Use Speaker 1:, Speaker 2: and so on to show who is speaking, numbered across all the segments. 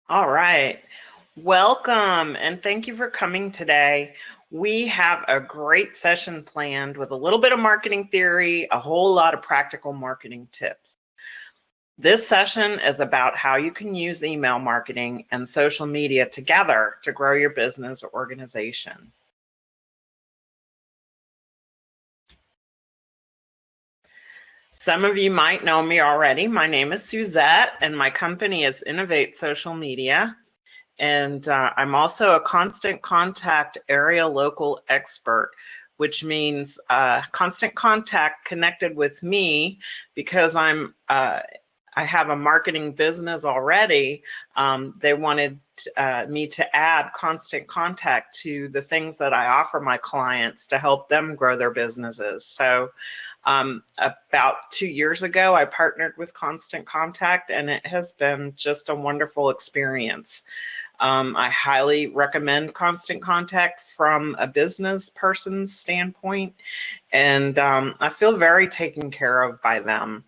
Speaker 1: All right. Welcome and thank you for coming today. We have a great session planned with a little bit of marketing theory, a whole lot of practical marketing tips. This session is about how you can use email marketing and social media together to grow your business or organization. Some of you might know me already. My name is Suzette and my company is Innovate Social Media. And I'm also a constant contact area local expert, which means constant contact connected with me because I have a marketing business already. They wanted me to add constant contact to the things that I offer my clients to help them grow their businesses. So about 2 years ago, I partnered with Constant Contact, and it has been just a wonderful experience. I highly recommend Constant Contact from a business person's standpoint, and I feel very taken care of by them.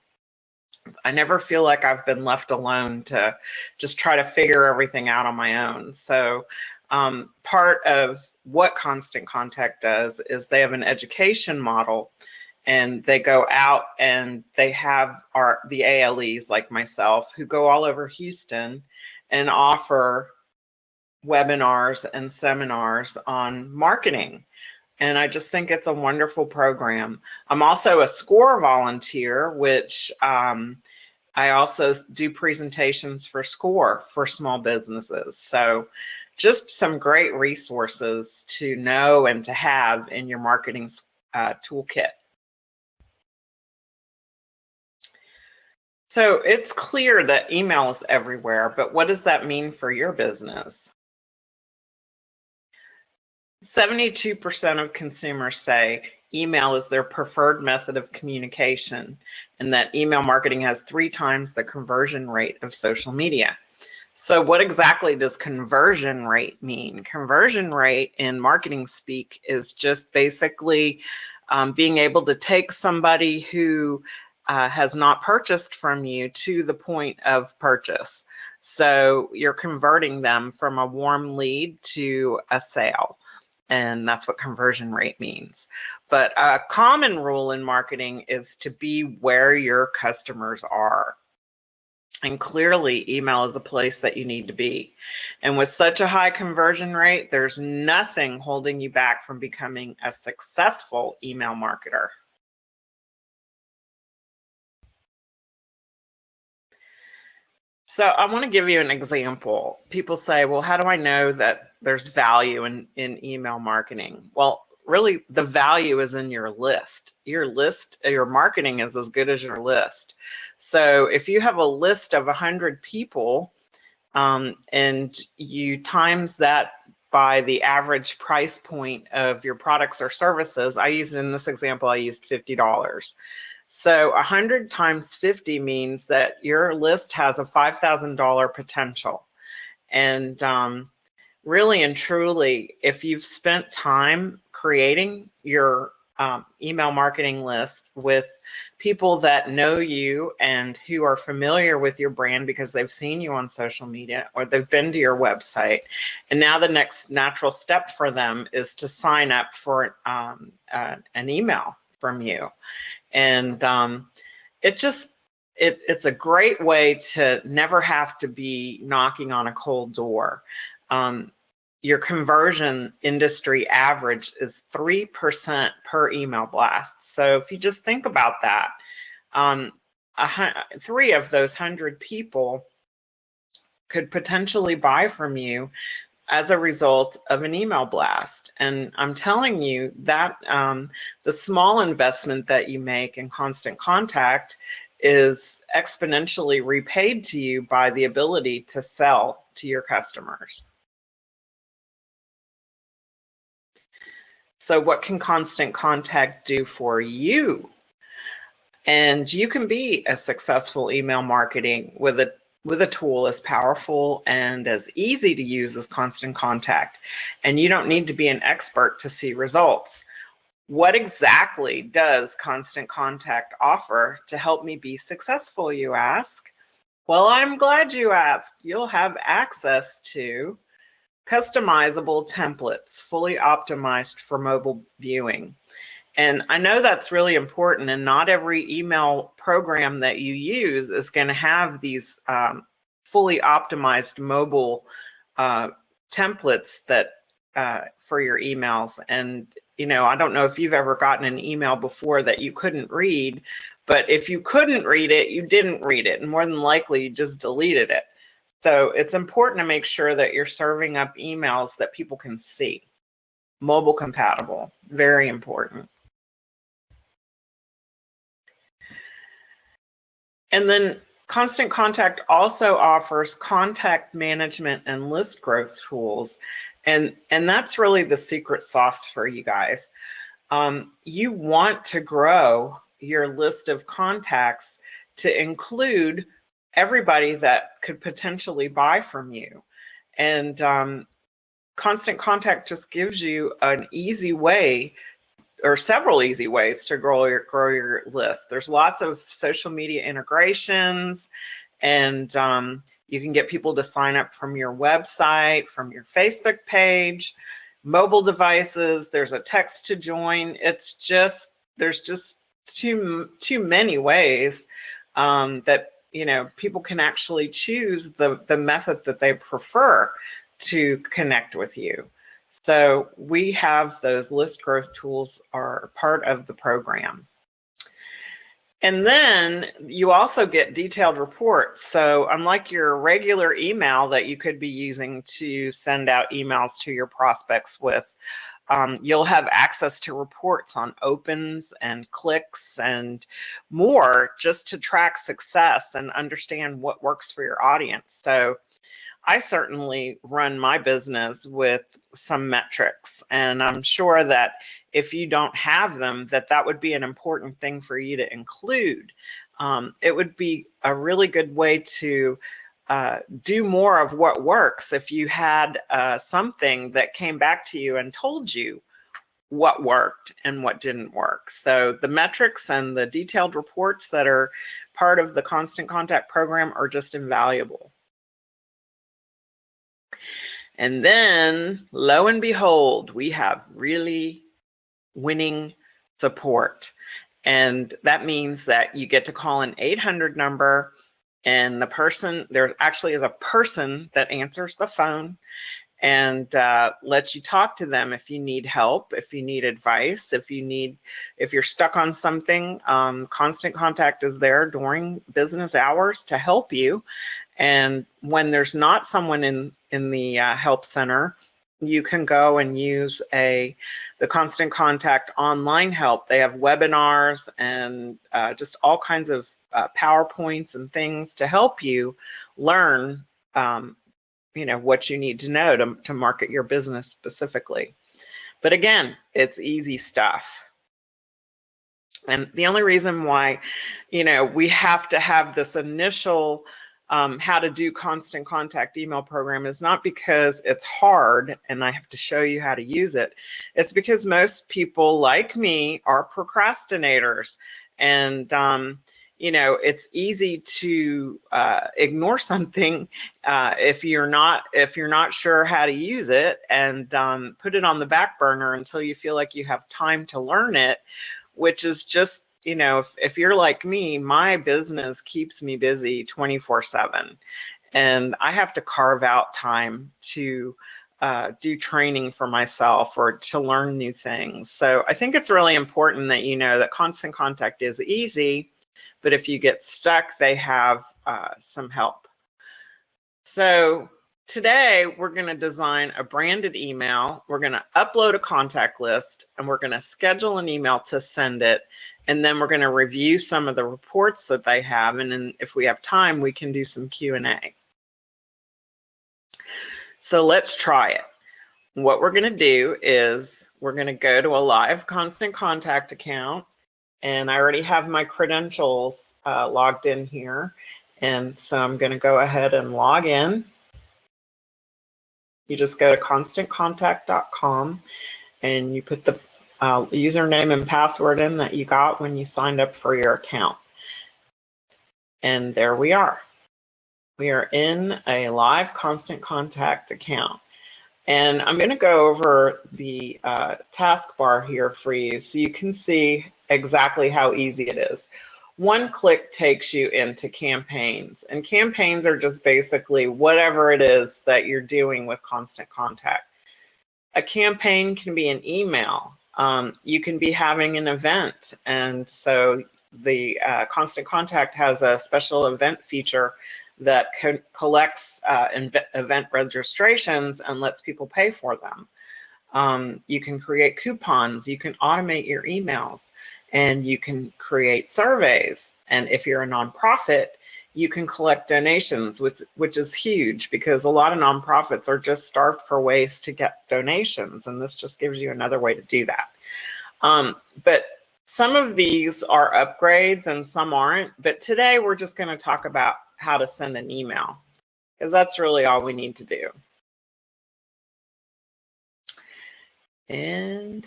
Speaker 1: I never feel like I've been left alone to just try to figure everything out on my own. So part of what Constant Contact does is they have an education model, and they go out and they have the ALEs like myself who go all over Houston and offer webinars and seminars on marketing. And I just think it's a wonderful program. I'm also a SCORE volunteer, which I also do presentations for SCORE for small businesses. So just some great resources to know and to have in your marketing toolkit. So it's clear that email is everywhere, but what does that mean for your business? 72% of consumers say email is their preferred method of communication, and that email marketing has 3 times the conversion rate of social media. So what exactly does conversion rate mean? Conversion rate in marketing speak is just basically being able to take somebody who has not purchased from you to the point of purchase. So you're converting them from a warm lead to a sale. And that's what conversion rate means. But a common rule in marketing is to be where your customers are. And clearly, email is a place that you need to be. And with such a high conversion rate, there's nothing holding you back from becoming a successful email marketer. So I want to give you an example. People say, well, how do I know that there's value in email marketing? Well, really, the value is in your list. Your marketing is as good as your list. So if you have a list of 100 people and you times that by the average price point of your products or services, in this example, I used $50. So 100 times 50 means that your list has a $5,000 potential. And really and truly, if you've spent time creating your email marketing list with people that know you and who are familiar with your brand because they've seen you on social media or they've been to your website, and now the next natural step for them is to sign up for an email from you. And it's a great way to never have to be knocking on a cold door. Your conversion industry average is 3% per email blast. So if you just think about that, 3 of those 100 people could potentially buy from you as a result of an email blast. And I'm telling you that the small investment that you make in Constant Contact is exponentially repaid to you by the ability to sell to your customers. So what can Constant Contact do for you? And you can be a successful email marketing with a tool as powerful and as easy to use as Constant Contact. And you don't need to be an expert to see results. What exactly does Constant Contact offer to help me be successful, you ask? Well, I'm glad you asked. You'll have access to customizable templates, fully optimized for mobile viewing. And I know that's really important, and not every email program that you use is going to have these fully optimized mobile templates that for your emails. And I don't know if you've ever gotten an email before that you couldn't read, but if you couldn't read it, you didn't read it, and more than likely you just deleted it. So it's important to make sure that you're serving up emails that people can see. Mobile compatible, very important. And then Constant Contact also offers contact management and list growth tools. And that's really the secret sauce for you guys. You want to grow your list of contacts to include everybody that could potentially buy from you. And Constant Contact just gives you an easy way, or several easy ways, to grow your list. There's lots of social media integrations, and you can get people to sign up from your website, from your Facebook page, mobile devices. There's a text to join. There's just too many ways that people can actually choose the method that they prefer to connect with you. So we have those list growth tools are part of the program. And then you also get detailed reports. So unlike your regular email that you could be using to send out emails to your prospects with, you'll have access to reports on opens and clicks and more, just to track success and understand what works for your audience. So I certainly run my business with some metrics, and I'm sure that if you don't have them, that would be an important thing for you to include. It would be a really good way to do more of what works if you had something that came back to you and told you what worked and what didn't work. So the metrics and the detailed reports that are part of the Constant Contact program are just invaluable. And then, lo and behold, we have really winning support. And that means that you get to call an 800 number, and there actually is a person that answers the phone and lets you talk to them if you need help, if you need advice, if you're stuck on something. Constant Contact is there during business hours to help you. And when there's not someone in the help center, you can go and use the Constant Contact online help. They have webinars and just all kinds of PowerPoints and things to help you learn what you need to know to market your business specifically. But again, it's easy stuff. And the only reason why we have to have this initial how to do Constant Contact email program is not because it's hard and I have to show you how to use it. It's because most people like me are procrastinators, and it's easy to ignore something if you're not sure how to use it, and put it on the back burner until you feel like you have time to learn it, which is just, if you're like me, my business keeps me busy 24/7, and I have to carve out time to do training for myself or to learn new things. So I think it's really important that you know that Constant Contact is easy, but if you get stuck, they have some help. So today we're going to design a branded email. We're going to upload a contact list, and we're going to schedule an email to send it. And then we're going to review some of the reports that they have. And then if we have time, we can do some Q&A. So let's try it. What we're going to do is we're going to go to a live Constant Contact account. And I already have my credentials logged in here. And so I'm going to go ahead and log in. You just go to constantcontact.com and you put the username and password in that you got when you signed up for your account. And there we are. We are in a live constant contact account. And I'm going to go over the taskbar here for you so you can see exactly how easy it is. One click takes you into campaigns, and campaigns are just basically whatever it is that you're doing with constant contact. A campaign can be an email. You can be having an event, and so the constant contact has a special event feature that collects event registrations and lets people pay for them. You can create coupons, you can automate your emails, and you can create surveys. And if you're a nonprofit, you can collect donations, which is huge because a lot of nonprofits are just starved for ways to get donations, and this just gives you another way to do that. But some of these are upgrades and some aren't, but today we're just going to talk about how to send an email, because that's really all we need to do. And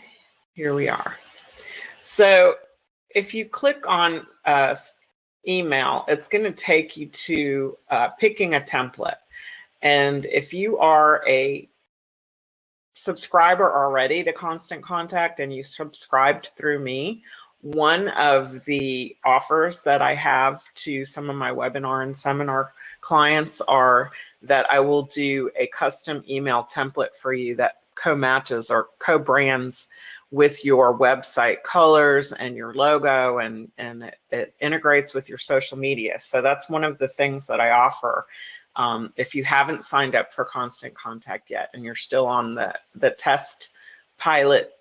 Speaker 1: here we are. So if you click on email, it's going to take you to picking a template. And if you are a subscriber already to Constant Contact and you subscribed through me, one of the offers that I have to some of my webinar and seminar clients are that I will do a custom email template for you that co-matches or co-brands with your website colors and your logo, and it integrates with your social media. So that's one of the things that I offer. If you haven't signed up for Constant Contact yet and you're still on the test pilot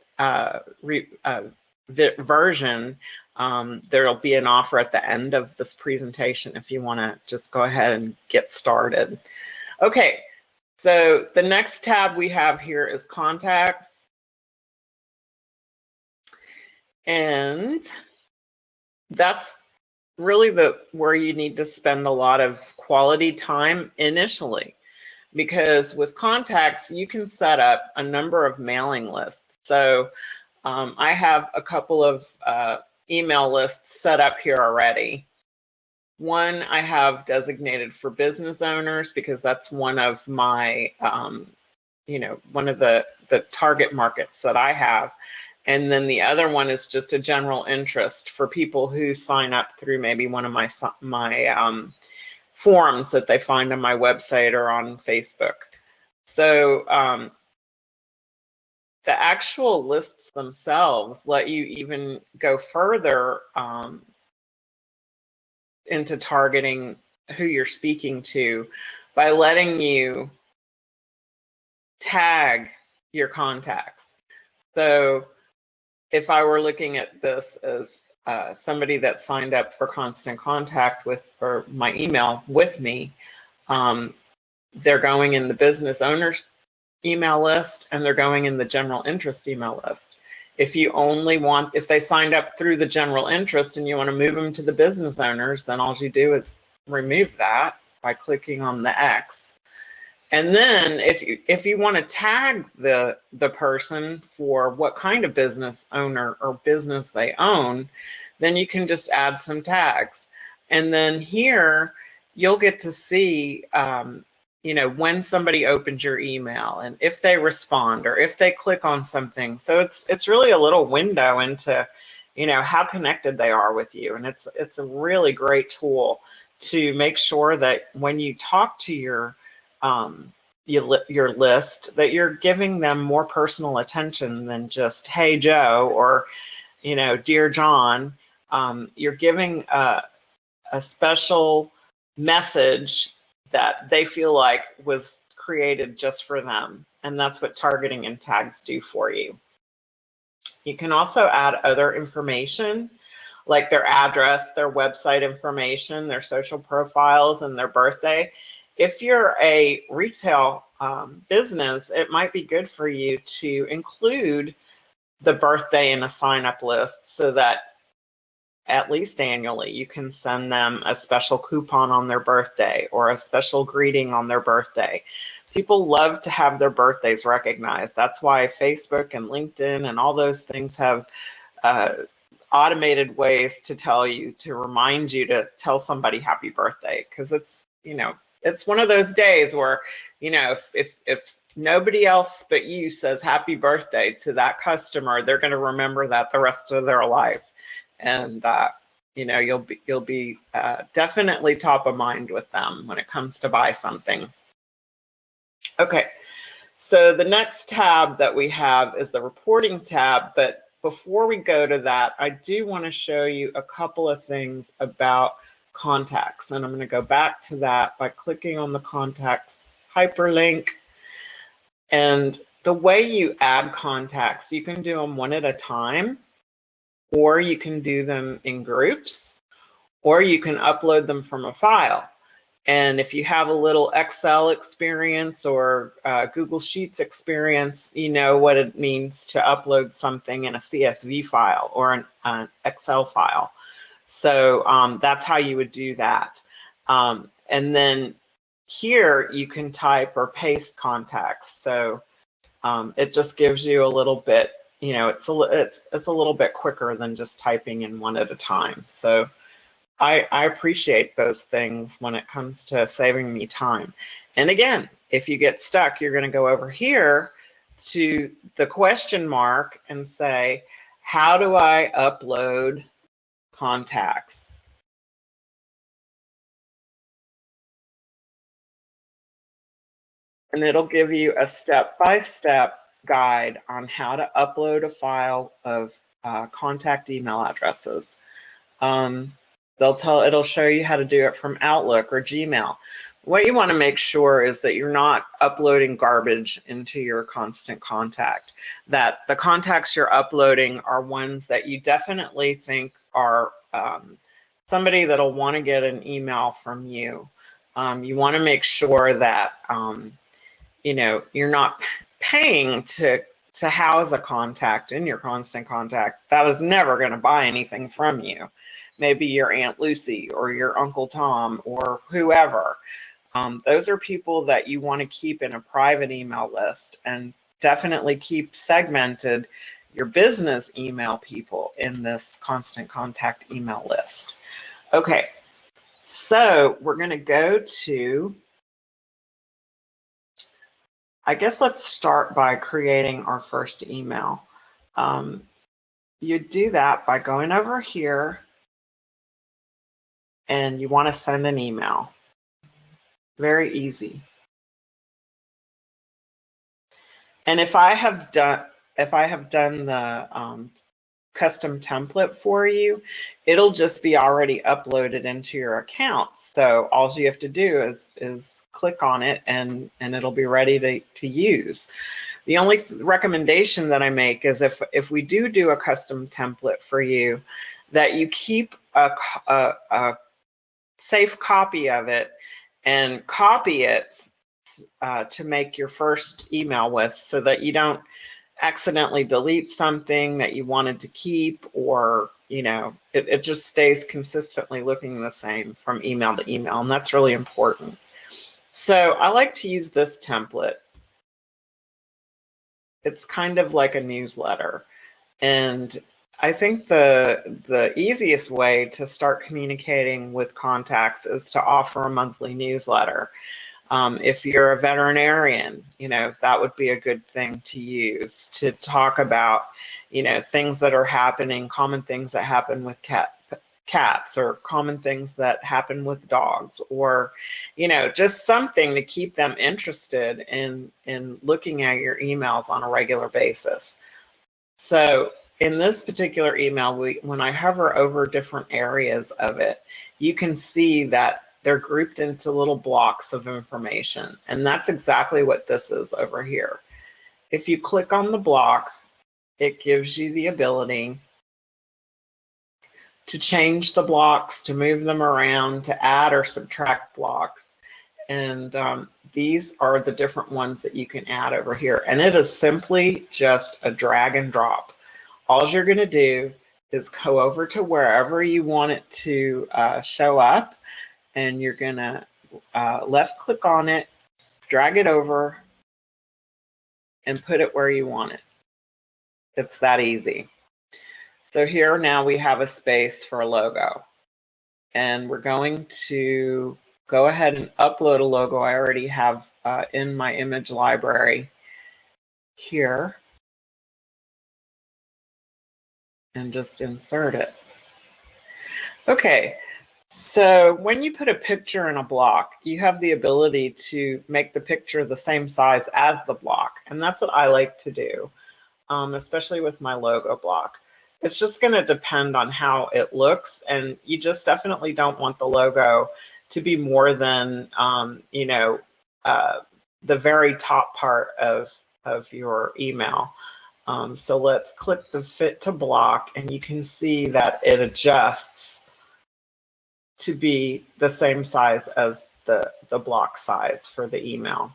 Speaker 1: version, there'll be an offer at the end of this presentation if you want to just go ahead and get started. Okay, so the next tab we have here is Contacts. And that's really where you need to spend a lot of quality time initially, because with Contacts, you can set up a number of mailing lists. So I have a couple of email lists set up here already. One I have designated for business owners because that's one of my, one of the target markets that I have. And then the other one is just a general interest for people who sign up through maybe one of my forums that they find on my website or on Facebook. So the actual lists themselves let you even go further into targeting who you're speaking to by letting you tag your contacts. So if I were looking at this as somebody that signed up for Constant Contact with, or my email with me, they're going in the business owners email list and they're going in the general interest email list. If you if they signed up through the general interest and you want to move them to the business owners, then all you do is remove that by clicking on the X. And then if you want to tag the person for what kind of business owner or business they own, then you can just add some tags. And then here you'll get to see, when somebody opens your email and if they respond or if they click on something. So it's really a little window into, how connected they are with you. And it's a really great tool to make sure that when you talk to your list, that you're giving them more personal attention than just, hey, Joe, or, dear John. You're giving a special message that they feel like was created just for them. And that's what targeting and tags do for you. You can also add other information, like their address, their website information, their social profiles, and their birthday. If you're a retail business, it might be good for you to include the birthday in a sign-up list so that at least annually you can send them a special coupon on their birthday or a special greeting on their birthday. People love to have their birthdays recognized. That's why Facebook and LinkedIn and all those things have automated ways to remind you to tell somebody happy birthday, because it's, it's one of those days where, you know, if nobody else but you says happy birthday to that customer, they're going to remember that the rest of their life. And, you know, you'll be definitely top of mind with them when it comes to buy something. Okay, so the next tab that we have is the reporting tab, but before we go to that, I do want to show you a couple of things about contacts, and I'm going to go back to that by clicking on the contacts hyperlink. And the way you add contacts, you can do them one at a time, or you can do them in groups, or you can upload them from a file. And if you have a little Excel experience or Google Sheets experience, you know what it means to upload something in a CSV file or an Excel file. So that's how you would do that. And then here you can type or paste contacts. So it just gives you a little bit, you know, it's a little bit quicker than just typing in one at a time. So I appreciate those things when it comes to saving me time. And again, if you get stuck, you're going to go over here to the question mark and say, how do I upload contacts? And it'll give you a step-by-step guide on how to upload a file of contact email addresses. It'll show you how to do it from Outlook or Gmail. What you want to make sure is that you're not uploading garbage into your Constant Contact, that the contacts you're uploading are ones that you definitely think are somebody that'll want to get an email from you. You want to make sure that you know, you're not paying to house a contact in your Constant Contact that was never going to buy anything from you. Maybe your Aunt Lucy or your Uncle Tom or whoever. Those are people that you want to keep in a private email list, and definitely keep segmented your business email people in this Constant Contact email list. Okay, so we're going to go to, I guess let's start by creating our first email. You do that by going over here, and you want to send an email. Very easy. And if I have done the custom template for you, it'll just be already uploaded into your account. So all you have to do is click on it, and it'll be ready to use. The only recommendation that I make is if we do a custom template for you, that you keep a safe copy of it and copy it to make your first email with, so that you don't accidentally delete something that you wanted to keep, or, you know, it just stays consistently looking the same from email to email, and that's really important. So I like to use this template. It's kind of like a newsletter, and I think the easiest way to start communicating with contacts is to offer a monthly newsletter. If you're a veterinarian, you know, that would be a good thing to use to talk about, you know, things that are happening, common things that happen with cats, or common things that happen with dogs, or, you know, just something to keep them interested in looking at your emails on a regular basis. So in this particular email, when I hover over different areas of it, you can see that they're grouped into little blocks of information, and that's exactly what this is over here. If you click on the block, it gives you the ability to change the blocks, to move them around, to add or subtract blocks. And these are the different ones that you can add over here. And it is simply just a drag and drop. All you're going to do is go over to wherever you want it to show up, and you're going to left click on it, drag it over, and put it where you want it. It's that easy. So here now we have a space for a logo, and we're going to go ahead and upload a logo I already have in my image library here and just insert it. Okay, so when you put a picture in a block, you have the ability to make the picture the same size as the block, and that's what I like to do, especially with my logo block. It's just going to depend on how it looks, and you just definitely don't want the logo to be more than, you know, the very top part of your email. So let's click the Fit to Block, and you can see that it adjusts to be the same size as the block size for the email.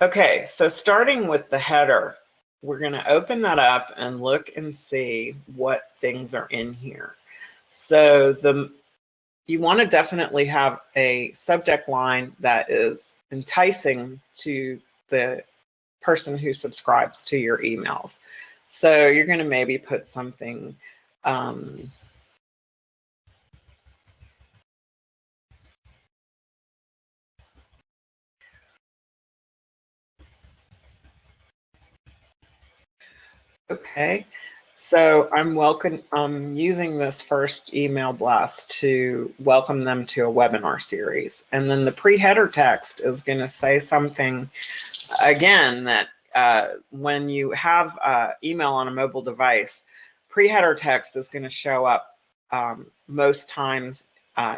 Speaker 1: Okay, so starting with the header, we're going to open that up and look and see what things are in here. So you want to definitely have a subject line that is enticing to the person who subscribes to your emails. So you're going to maybe put something okay. So I'm using this first email blast to welcome them to a webinar series. And then the pre-header text is going to say something, again, that when you have email on a mobile device, pre-header text is going to show up most times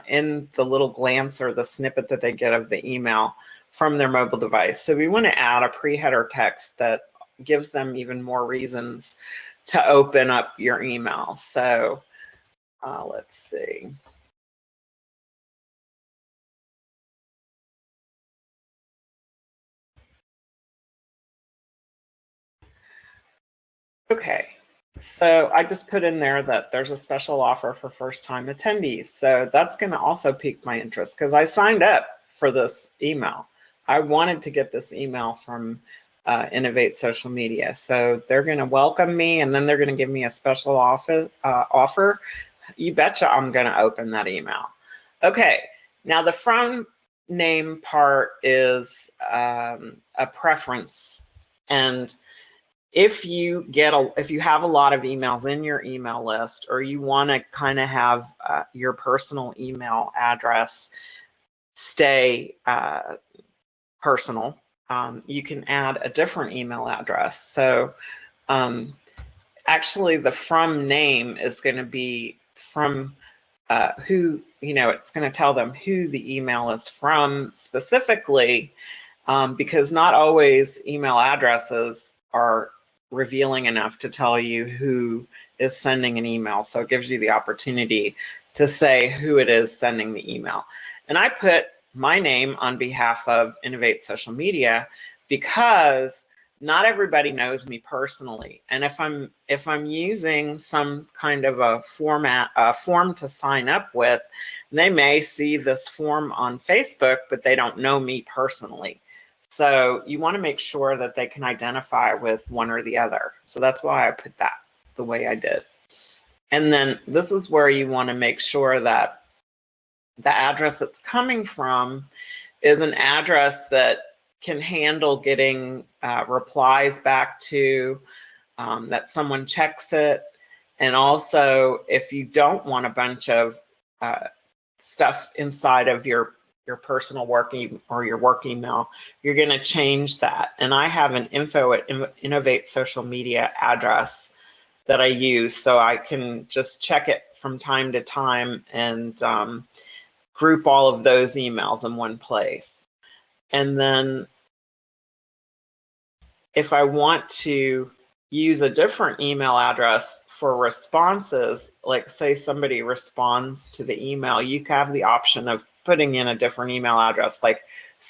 Speaker 1: in the little glance or the snippet that they get of the email from their mobile device. So we want to add a pre-header text that gives them even more reasons to open up your email. So let's see. Okay, so I just put in there that there's a special offer for first-time attendees. So that's going to also pique my interest because I signed up for this email. I wanted to get this email from Innovate Social Media. So they're going to welcome me, and then they're going to give me a special offer. You betcha I'm going to open that email. Okay, now the from name part is a preference, and if you have a lot of emails in your email list, or you want to kind of have your personal email address stay personal, you can add a different email address. So actually the from name is going to be from who, it's going to tell them who the email is from specifically, because not always email addresses are revealing enough to tell you who is sending an email. So it gives you the opportunity to say who it is sending the email. And I put my name on behalf of Innovate Social Media because not everybody knows me personally. And if I'm using some kind of a form to sign up with, they may see this form on Facebook, but they don't know me personally. So you want to make sure that they can identify with one or the other. So that's why I put that the way I did. And then this is where you want to make sure that the address it's coming from is an address that can handle getting replies back to, that someone checks it. And also, if you don't want a bunch of stuff inside of your personal work or your work email, you're going to change that. And I have an info at Innovate Social Media address that I use, so I can just check it from time to time and group all of those emails in one place. And then if I want to use a different email address for responses, like say somebody responds to the email, you have the option of putting in a different email address, like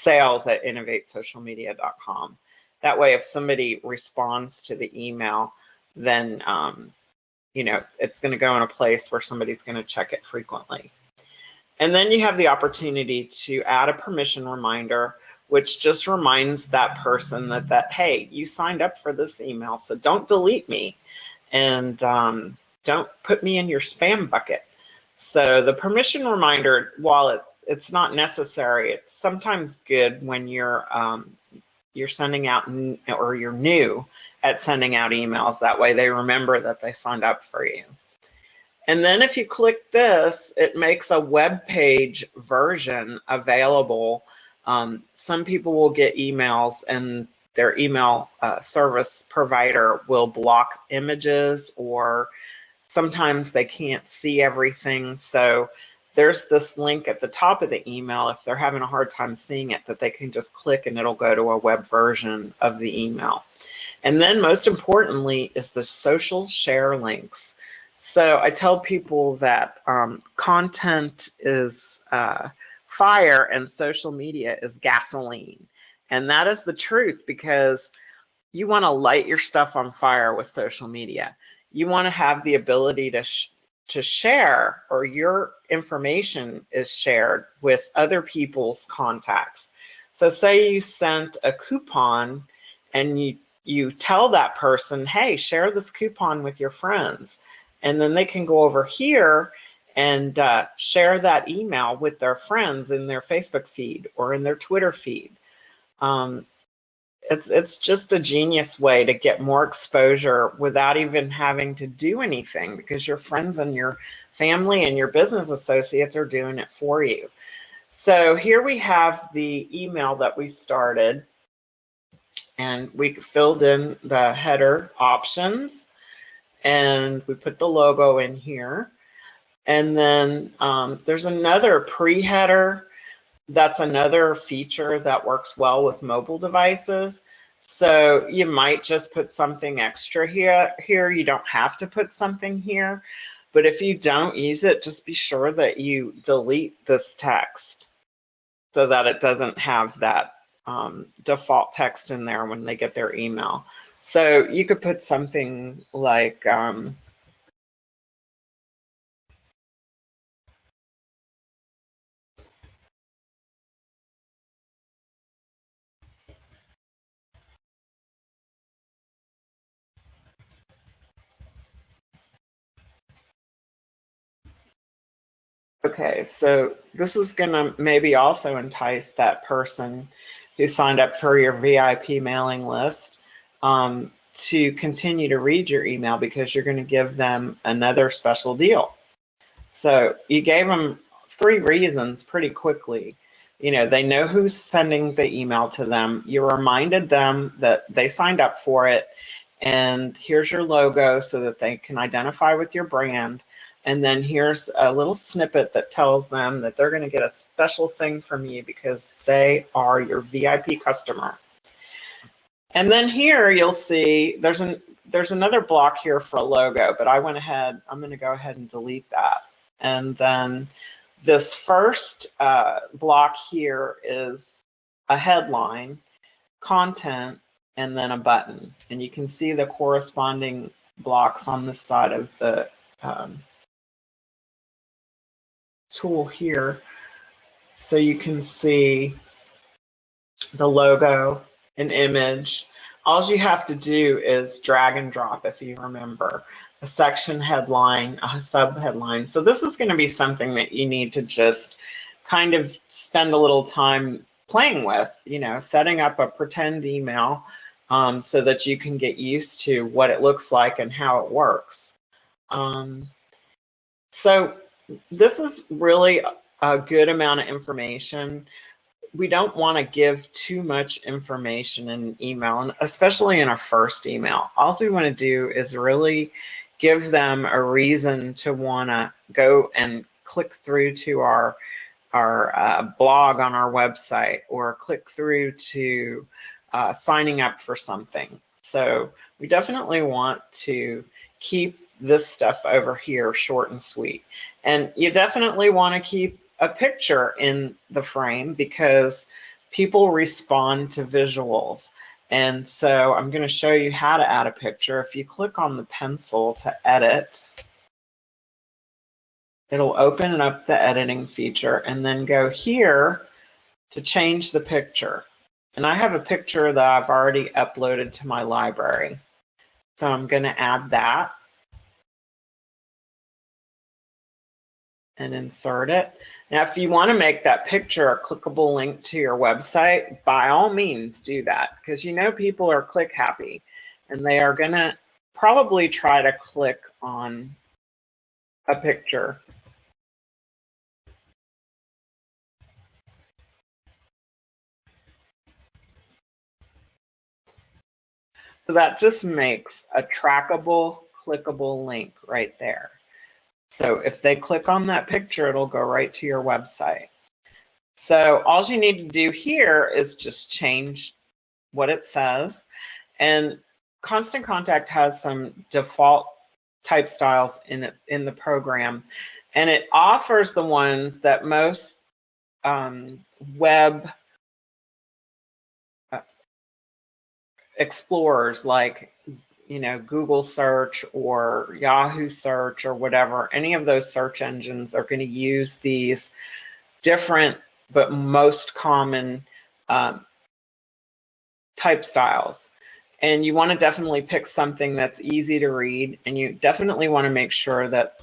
Speaker 1: sales@innovatesocialmedia.com. That way, if somebody responds to the email, then it's going to go in a place where somebody's going to check it frequently. And then you have the opportunity to add a permission reminder, which just reminds that person that hey, you signed up for this email, so don't delete me, and don't put me in your spam bucket. So the permission reminder, while it's not necessary. It's sometimes good when you're sending out or you're new at sending out emails. That way they remember that they signed up for you. And then if you click this, it makes a web page version available. Some people will get emails and their email service provider will block images, or sometimes they can't see everything. So there's this link at the top of the email if they're having a hard time seeing it, that they can just click and it'll go to a web version of the email. And then most importantly is the social share links. So I tell people that content is fire and social media is gasoline. And that is the truth, because you want to light your stuff on fire with social media. You want to have the ability to share, or your information is shared with other people's contacts. So say you sent a coupon and you tell that person, hey, share this coupon with your friends. And then they can go over here and share that email with their friends in their Facebook feed or in their Twitter feed. It's just a genius way to get more exposure without even having to do anything, because your friends and your family and your business associates are doing it for you. So here we have the email that we started, and we filled in the header options, and we put the logo in here. And then there's another pre-header. That's another feature that works well with mobile devices. So you might just put something extra here. You don't have to put something here. But if you don't use it, just be sure that you delete this text so that it doesn't have that default text in there when they get their email. So you could put something like, okay, so this is going to maybe also entice that person who signed up for your VIP mailing list to continue to read your email, because you're going to give them another special deal. So you gave them 3 reasons pretty quickly. You know, they know who's sending the email to them. You reminded them that they signed up for it, and here's your logo so that they can identify with your brand. And then here's a little snippet that tells them that they're going to get a special thing from you because they are your VIP customer. And then here you'll see there's another block here for a logo, but I'm going to go ahead and delete that. And then this first block here is a headline, content, and then a button. And you can see the corresponding blocks on this side of the tool here. So you can see the logo, an image. All you have to do is drag and drop, if you remember, a section headline, a sub-headline. So this is going to be something that you need to just kind of spend a little time playing with, you know, setting up a pretend email so that you can get used to what it looks like and how it works. So this is really a good amount of information. We don't want to give too much information in an email, and especially in our first email. All we want to do is really give them a reason to want to go and click through to our blog on our website, or click through to signing up for something. So we definitely want to keep this stuff over here short and sweet. And you definitely want to keep a picture in the frame, because people respond to visuals. And so I'm going to show you how to add a picture. If you click on the pencil to edit, it'll open up the editing feature, and then go here to change the picture. And I have a picture that I've already uploaded to my library. So I'm going to add that and insert it. Now, if you want to make that picture a clickable link to your website, by all means do that, because you know people are click happy and they are going to probably try to click on a picture. So that just makes a trackable, clickable link right there. So if they click on that picture, it'll go right to your website. So all you need to do here is just change what it says. And Constant Contact has some default type styles in the program. And it offers the ones that most web explorers like Google search or Yahoo search or whatever, any of those search engines are going to use these different but most common type styles. And you want to definitely pick something that's easy to read, and you definitely want to make sure that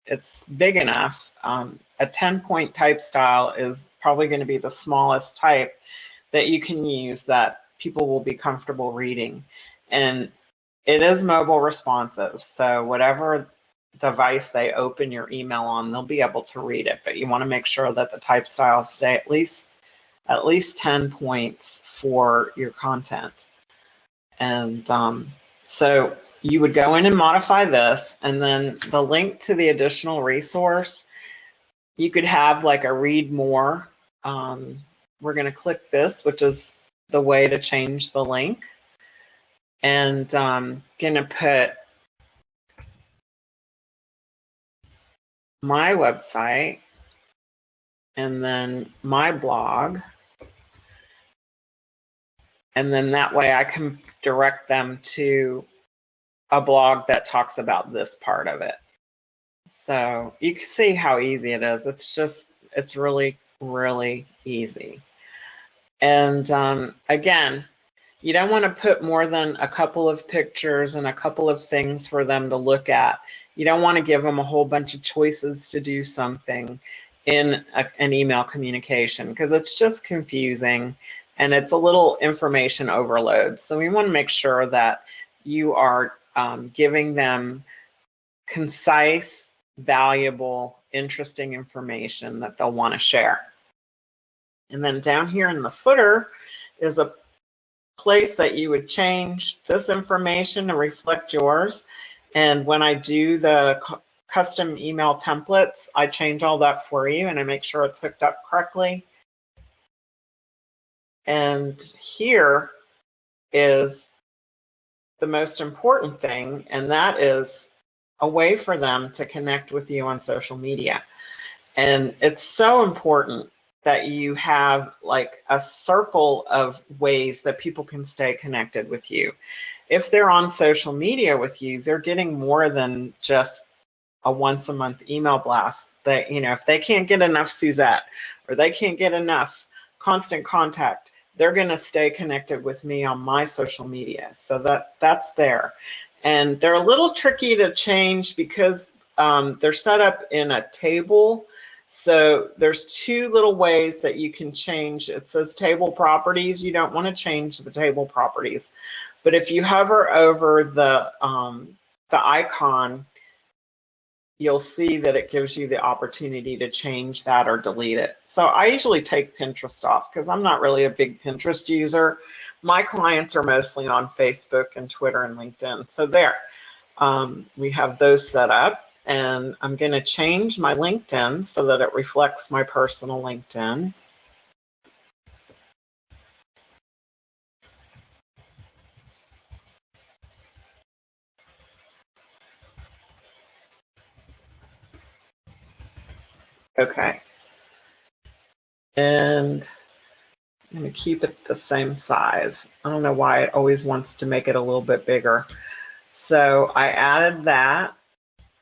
Speaker 1: it's big enough. A 10-point type style is probably going to be the smallest type that you can use that people will be comfortable reading. And it is mobile responsive, so whatever device they open your email on, they'll be able to read it. But you want to make sure that the type styles stay at least 10 points for your content. And so you would go in and modify this, and then the link to the additional resource, you could have like a read more. We're going to click this, which is the way to change the link. And I'm going to put my website and then my blog. And then that way I can direct them to a blog that talks about this part of it. So you can see how easy it is. It's really, really easy. And again, you don't want to put more than a couple of pictures and a couple of things for them to look at. You don't want to give them a whole bunch of choices to do something in an email communication, because it's just confusing and it's a little information overload. So we want to make sure that you are giving them concise, valuable, interesting information that they'll want to share. And then down here in the footer is a place that you would change this information to reflect yours. And when I do the custom email templates, I change all that for you and I make sure it's hooked up correctly. And here is the most important thing, and that is a way for them to connect with you on social media. And it's so important that you have like a circle of ways that people can stay connected with you. If they're on social media with you, they're getting more than just a once-a-month email blast. That, if they can't get enough Suzette or they can't get enough Constant Contact, they're going to stay connected with me on my social media. So that's there. And they're a little tricky to change because they're set up in a table. So there's two little ways that you can change. It says table properties. You don't want to change the table properties. But if you hover over the icon, you'll see that it gives you the opportunity to change that or delete it. So I usually take Pinterest off because I'm not really a big Pinterest user. My clients are mostly on Facebook and Twitter and LinkedIn. So there, we have those set up. And I'm going to change my LinkedIn so that it reflects my personal LinkedIn. Okay. And I'm going to keep it the same size. I don't know why it always wants to make it a little bit bigger. So I added that.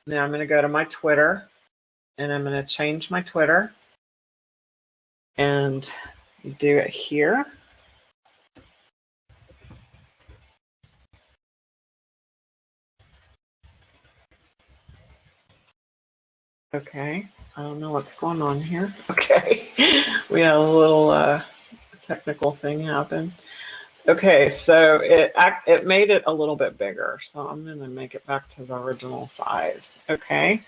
Speaker 1: Now I'm going to go to my Twitter, and I'm going to change my Twitter and do it here. Okay. I don't know what's going on here. Okay. We had a little technical thing happen. Okay, so it made it a little bit bigger. So I'm going to make it back to the original size. Okay.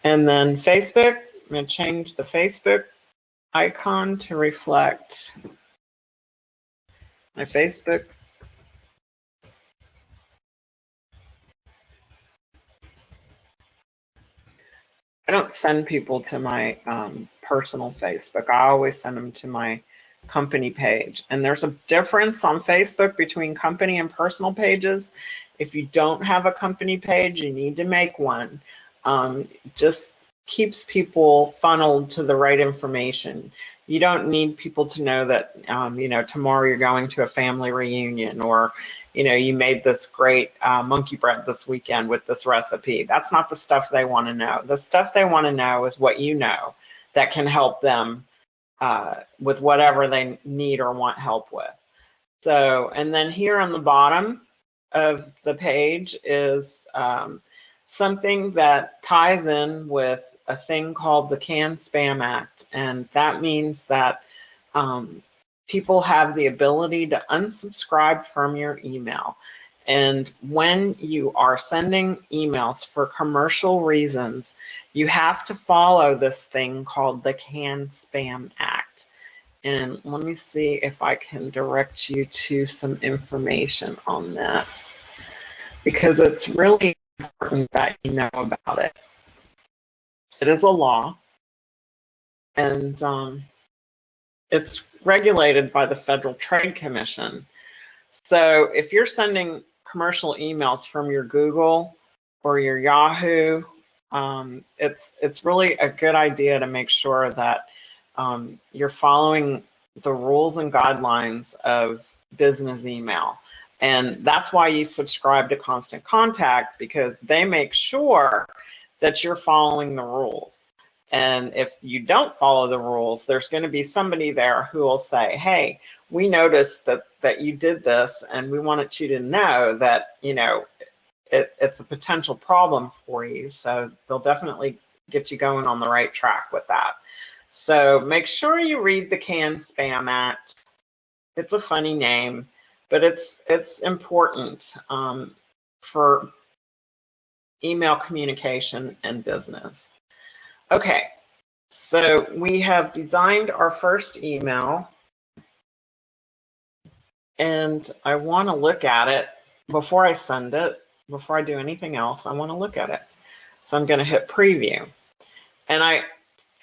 Speaker 1: And then Facebook, I'm going to change the Facebook icon to reflect my Facebook. I don't send people to my personal Facebook. I always send them to my company page. And there's a difference on Facebook between company and personal pages. If you don't have a company page, you need to make one. Just keeps people funneled to the right information. You don't need people to know that, tomorrow you're going to a family reunion, or, you made this great monkey bread this weekend with this recipe. That's not the stuff they want to know. The stuff they want to know is what you know that can help them with whatever they need or want help with. So, and then here on the bottom of the page is something that ties in with a thing called the CAN-SPAM Act. And that means that people have the ability to unsubscribe from your email. And when you are sending emails for commercial reasons, you have to follow this thing called the CAN-SPAM Act. And let me see if I can direct you to some information on that, because it's really important that you know about it. It is a law, and it's regulated by the Federal Trade Commission. So if you're sending commercial emails from your Google or your Yahoo, it's really a good idea to make sure that you're following the rules and guidelines of business email. And that's why you subscribe to Constant Contact, because they make sure that you're following the rules. And if you don't follow the rules, there's going to be somebody there who will say, hey, we noticed that you did this, and we wanted you to know that, it's a potential problem for you. So they'll definitely get you going on the right track with that. So make sure you read the CAN-SPAM Act. It's a funny name, but it's important for email communication and business. Okay, so we have designed our first email, and I want to look at it before I send it. Before I do anything else, I want to look at it. So I'm going to hit preview. And I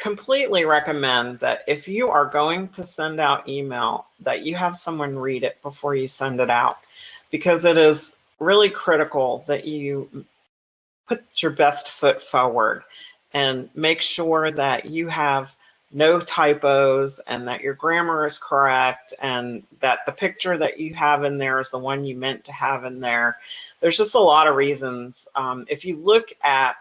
Speaker 1: completely recommend that if you are going to send out email, that you have someone read it before you send it out, because it is really critical that you put your best foot forward and make sure that you have no typos and that your grammar is correct and that the picture that you have in there is the one you meant to have in there. There's just a lot of reasons. If you look at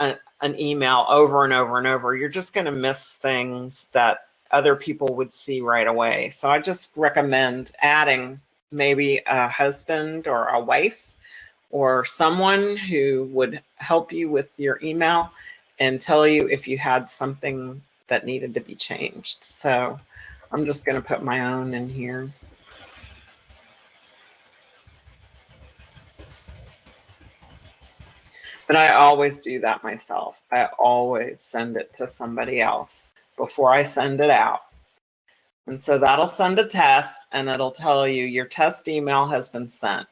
Speaker 1: an email over and over and over, you're just going to miss things that other people would see right away. So I just recommend adding maybe a husband or a wife or someone who would help you with your email and tell you if you had something that needed to be changed. So I'm just going to put my own in here. But I always do that myself. I always send it to somebody else before I send it out. And so that'll send a test, and it'll tell you your test email has been sent.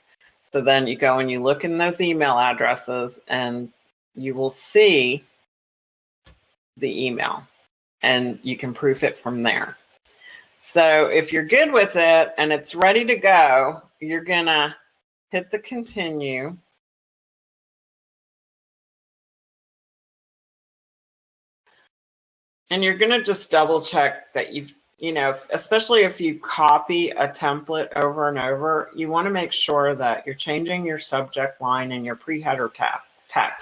Speaker 1: So then you go and you look in those email addresses, and you will see the email, and you can proof it from there. So if you're good with it and it's ready to go, you're going to hit the continue. And you're going to just double check that you've, especially if you copy a template over and over, you want to make sure that you're changing your subject line and your pre-header text,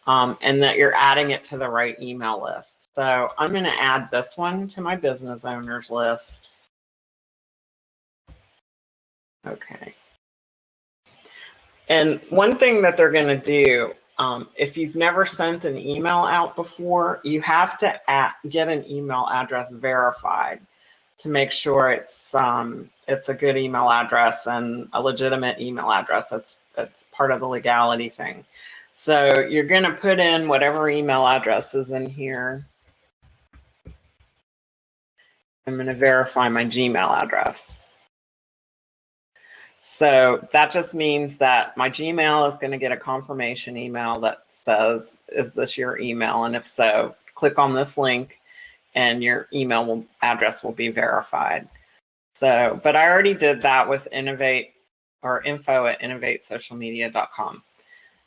Speaker 1: and that you're adding it to the right email list. So I'm going to add this one to my business owners list. Okay. And one thing that they're going to do If you've never sent an email out before, you have to get an email address verified to make sure it's a good email address and a legitimate email address. That's part of the legality thing. So you're going to put in whatever email address is in here. I'm going to verify my Gmail address. So that just means that my Gmail is going to get a confirmation email that says, is this your email? And if so, click on this link and your email address will be verified. So, but I already did that with info@innovatesocialmedia.com.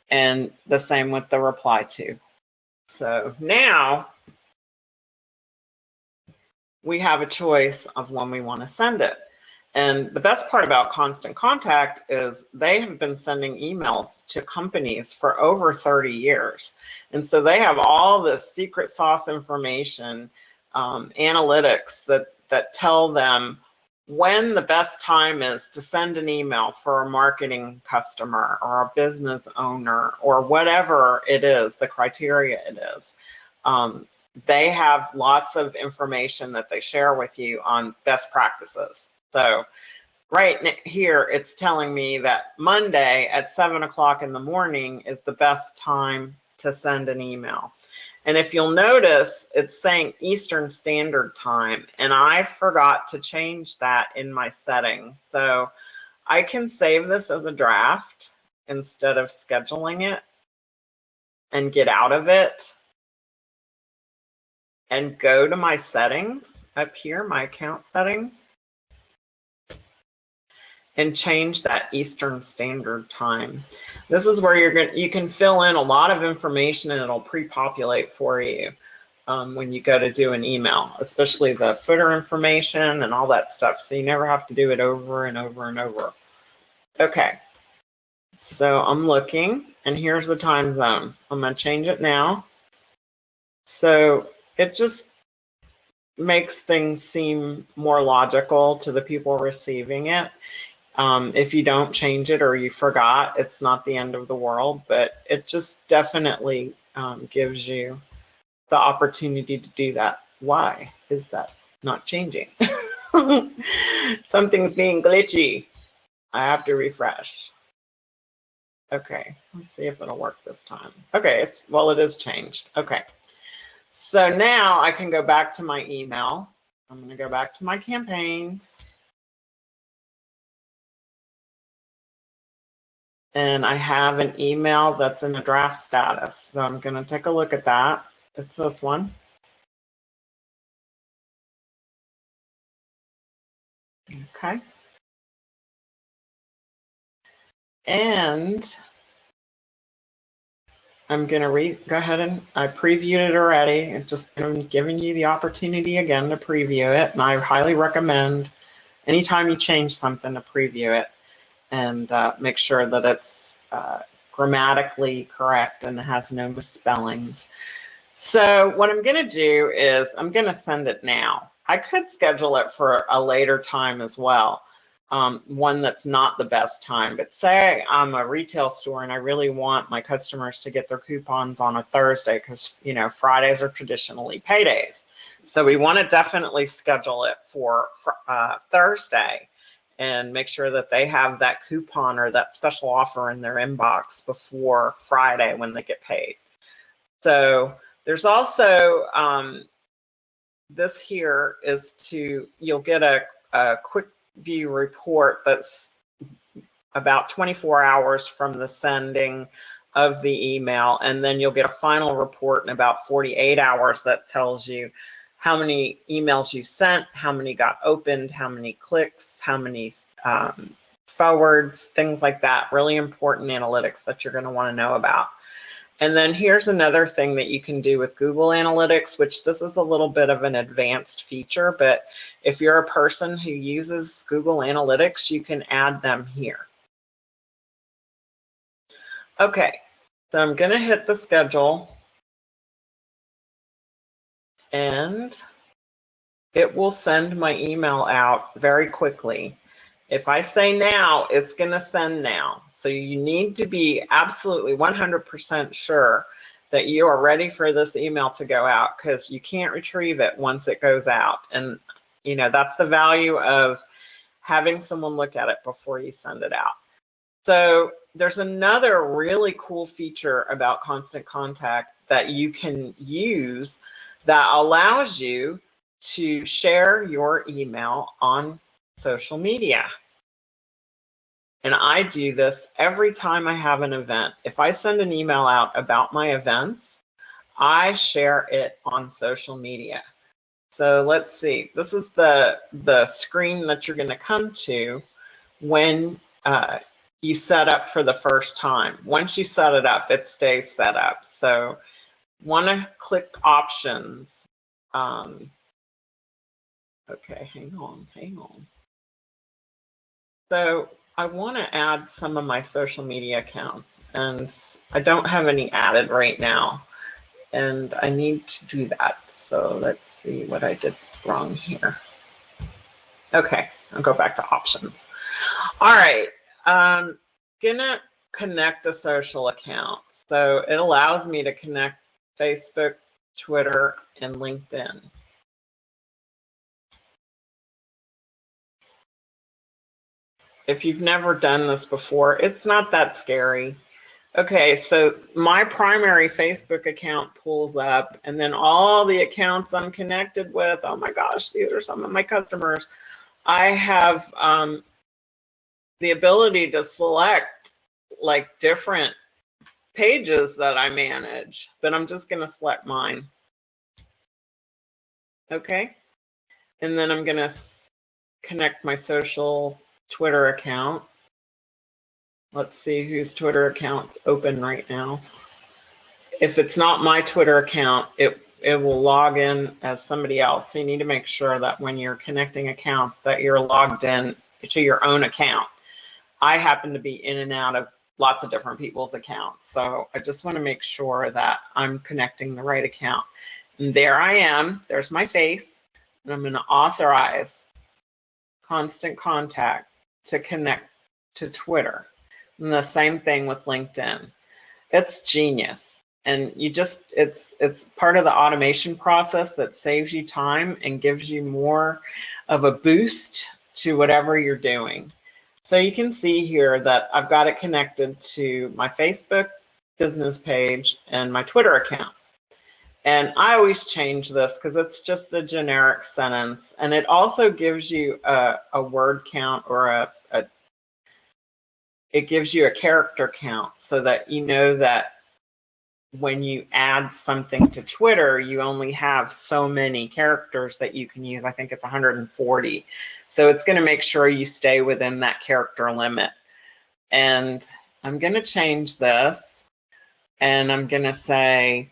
Speaker 1: And the same with the reply to. So now we have a choice of when we want to send it. And the best part about Constant Contact is they have been sending emails to companies for over 30 years. And so they have all this secret sauce information, analytics that tell them when the best time is to send an email for a marketing customer or a business owner or whatever it is, the criteria it is. They have lots of information that they share with you on best practices. So right here, it's telling me that Monday at 7 o'clock in the morning is the best time to send an email. And if you'll notice, it's saying Eastern Standard Time, and I forgot to change that in my settings. So I can save this as a draft instead of scheduling it and get out of it and go to my settings up here, my account settings, and change that Eastern Standard Time. This is where you can fill in a lot of information and it'll pre-populate for you when you go to do an email, especially the footer information and all that stuff. So you never have to do it over and over and over. Okay, so I'm looking, and here's the time zone. I'm going to change it now. So it just makes things seem more logical to the people receiving it. If you don't change it or you forgot, it's not the end of the world, but it just definitely gives you the opportunity to do that. Why is that not changing? Something's being glitchy. I have to refresh. Okay, let's see if it'll work this time. Okay, well, it is changed. Okay, so now I can go back to my email. I'm going to go back to my campaign. And I have an email that's in a draft status. So I'm going to take a look at that. It's this one. Okay. And I'm going to go ahead and I previewed it already. It's just giving you the opportunity again to preview it. And I highly recommend anytime you change something to preview it and make sure that it's grammatically correct and has no misspellings. So what I'm going to do is I'm going to send it now. I could schedule it for a later time as well, one that's not the best time. But say I'm a retail store and I really want my customers to get their coupons on a Thursday because, you know, Fridays are traditionally paydays. So we want to definitely schedule it for Thursday and make sure that they have that coupon or that special offer in their inbox before Friday when they get paid. So there's also this here is you'll get a quick view report that's about 24 hours from the sending of the email, and then you'll get a final report in about 48 hours that tells you how many emails you sent, how many got opened, how many clicks, how many forwards, things like that. Really important analytics that you're going to want to know about. And then here's another thing that you can do with Google Analytics, which this is a little bit of an advanced feature, but if you're a person who uses Google Analytics, you can add them here. Okay, so I'm going to hit the schedule, and it will send my email out very quickly. If I say now, it's going to send now. So you need to be absolutely 100% sure that you are ready for this email to go out, because you can't retrieve it once it goes out. And, you know, that's the value of having someone look at it before you send it out. So there's another really cool feature about Constant Contact that you can use that allows you to share your email on social media. And I do this every time I have an event. If I send an email out about my events, I share it on social media. So let's see. This is the screen that you're going to come to when you set up for the first time. Once you set it up, it stays set up. So want to click options. Okay, hang on. So I want to add some of my social media accounts, and I don't have any added right now, and I need to do that. So let's see what I did wrong here. Okay, I'll go back to options. All right, gonna connect a social account. So it allows me to connect Facebook, Twitter, and LinkedIn. If you've never done this before, it's not that scary. Okay, so my primary Facebook account pulls up, and then all the accounts I'm connected with, oh my gosh, these are some of my customers. I have the ability to select like different pages that I manage, but I'm just going to select mine. Okay, and then I'm going to connect my social Twitter account. Let's see whose Twitter account's open right now. If it's not my Twitter account, it will log in as somebody else. So you need to make sure that when you're connecting accounts that you're logged in to your own account. I happen to be in and out of lots of different people's accounts. So I just want to make sure that I'm connecting the right account. And there I am. There's my face. And I'm going to authorize Constant Contact to connect to Twitter. And the same thing with LinkedIn. It's genius. And it's part of the automation process that saves you time and gives you more of a boost to whatever you're doing. So you can see here that I've got it connected to my Facebook business page and my Twitter account. And I always change this because it's just a generic sentence. And it also gives you a word count or it gives you a character count so that you know that when you add something to Twitter, you only have so many characters that you can use. I think it's 140. So it's going to make sure you stay within that character limit. And I'm going to change this, and I'm going to say,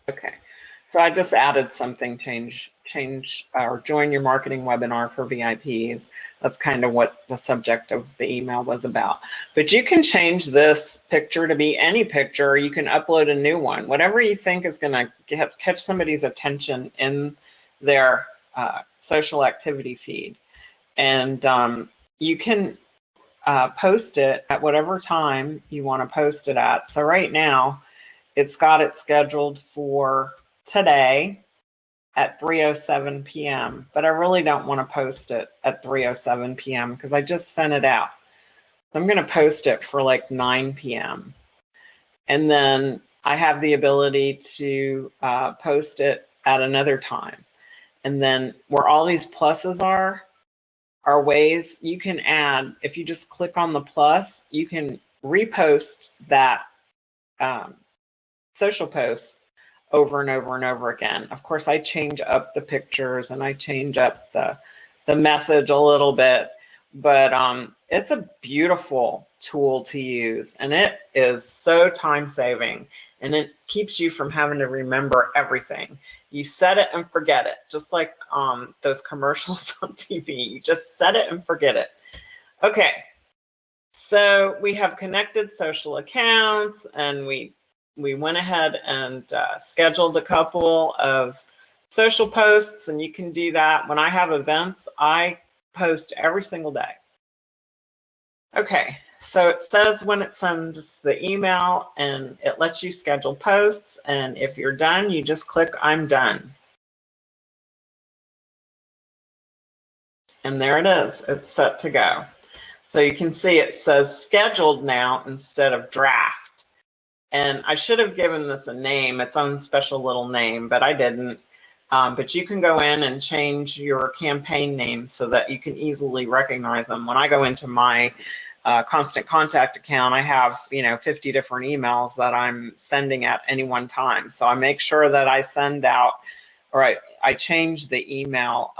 Speaker 1: okay, so I just added something, change or join your marketing webinar for VIPs. That's kind of what the subject of the email was about. But you can change this picture to be any picture, or you can upload a new one, whatever you think is going to catch somebody's attention in their social activity feed. And you can post it at whatever time you want to post it at. So right now, it's got it scheduled for today at 3:07 p.m. But I really don't want to post it at 3:07 p.m. because I just sent it out. So I'm going to post it for like 9 p.m. And then I have the ability to post it at another time. And then where all these pluses are ways you can add. If you just click on the plus, you can repost that social post over and over and over again. Of course, I change up the pictures and I change up the message a little bit, but it's a beautiful tool to use, and it is so time-saving, and it keeps you from having to remember everything. You set it and forget it, just like those commercials on TV. You just set it and forget it. Okay, so we have connected social accounts, and we went ahead and scheduled a couple of social posts, and you can do that. When I have events, I post every single day. Okay, so it says when it sends the email, and it lets you schedule posts, and if you're done, you just click I'm done. And there it is, it's set to go. So you can see it says scheduled now instead of draft. And I should have given this a name, its own special little name, but I didn't. But you can go in and change your campaign name so that you can easily recognize them. When I go into my Constant Contact account, I have 50 different emails that I'm sending at any one time. So I make sure that I send out, or I change the email,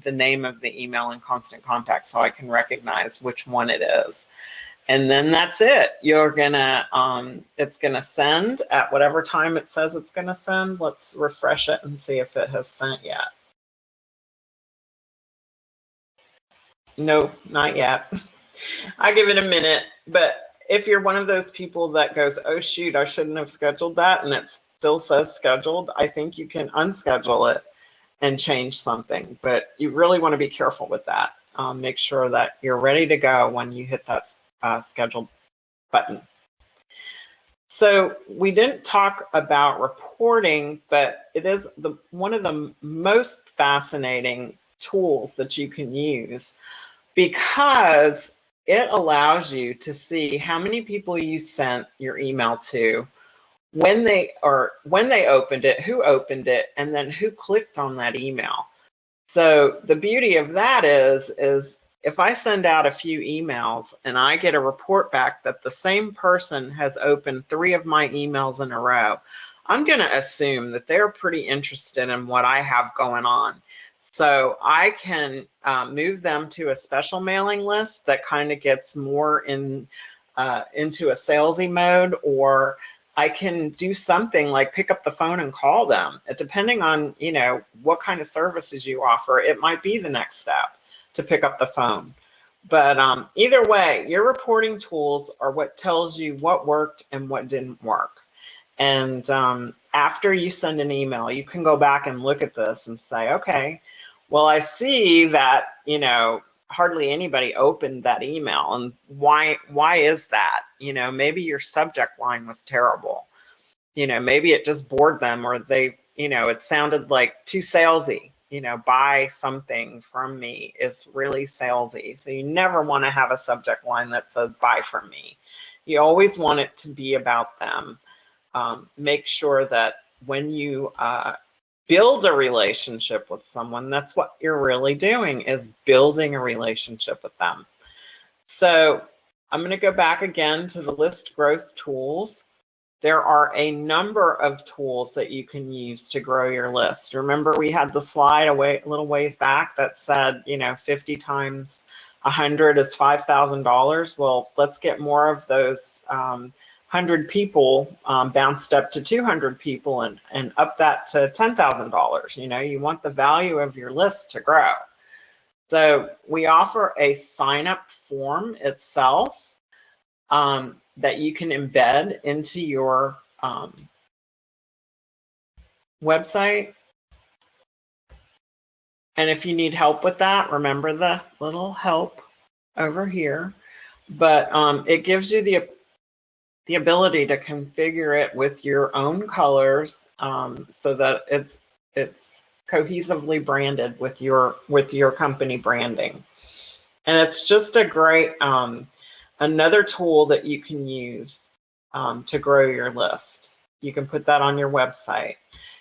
Speaker 1: the name of the email in Constant Contact so I can recognize which one it is. And then that's it. You're gonna, it's gonna send at whatever time it says it's gonna send. Let's refresh it and see if it has sent yet. Nope, not yet. I give it a minute, but if you're one of those people that goes, oh shoot, I shouldn't have scheduled that, and it still says scheduled, I think you can unschedule it and change something. But you really want to be careful with that. Make sure that you're ready to go when you hit that scheduled button. So we didn't talk about reporting, but it is one of the most fascinating tools that you can use, because it allows you to see how many people you sent your email to, when they opened it, who opened it, and then who clicked on that email. So the beauty of that is if I send out a few emails and I get a report back that the same person has opened 3 of my emails in a row, I'm going to assume that they're pretty interested in what I have going on. So I can move them to a special mailing list that kind of gets more into a salesy mode, or I can do something like pick up the phone and call them. Depending on what kind of services you offer, it might be the next step to pick up the phone. But either way, your reporting tools are what tells you what worked and what didn't work. And after you send an email, you can go back and look at this and say, okay, well, I see that, hardly anybody opened that email. And why is that? Maybe your subject line was terrible. Maybe it just bored them, or they, it sounded like too salesy. Buy something from me is really salesy. So you never want to have a subject line that says buy from me. You always want it to be about them. Make sure that when you build a relationship with someone, that's what you're really doing, is building a relationship with them. So I'm going to go back again to the list growth tools. There are a number of tools that you can use to grow your list. Remember, we had the slide a little ways back that said, 50 times 100 is $5,000. Well, let's get more of those 100 people bounced up to 200 people and up that to $10,000. You want the value of your list to grow. So we offer a sign-up form itself that you can embed into your website. And if you need help with that, remember the little help over here. But it gives you the ability to configure it with your own colors so that it's cohesively branded with your company branding. And it's just a great another tool that you can use to grow your list. You can put that on your website.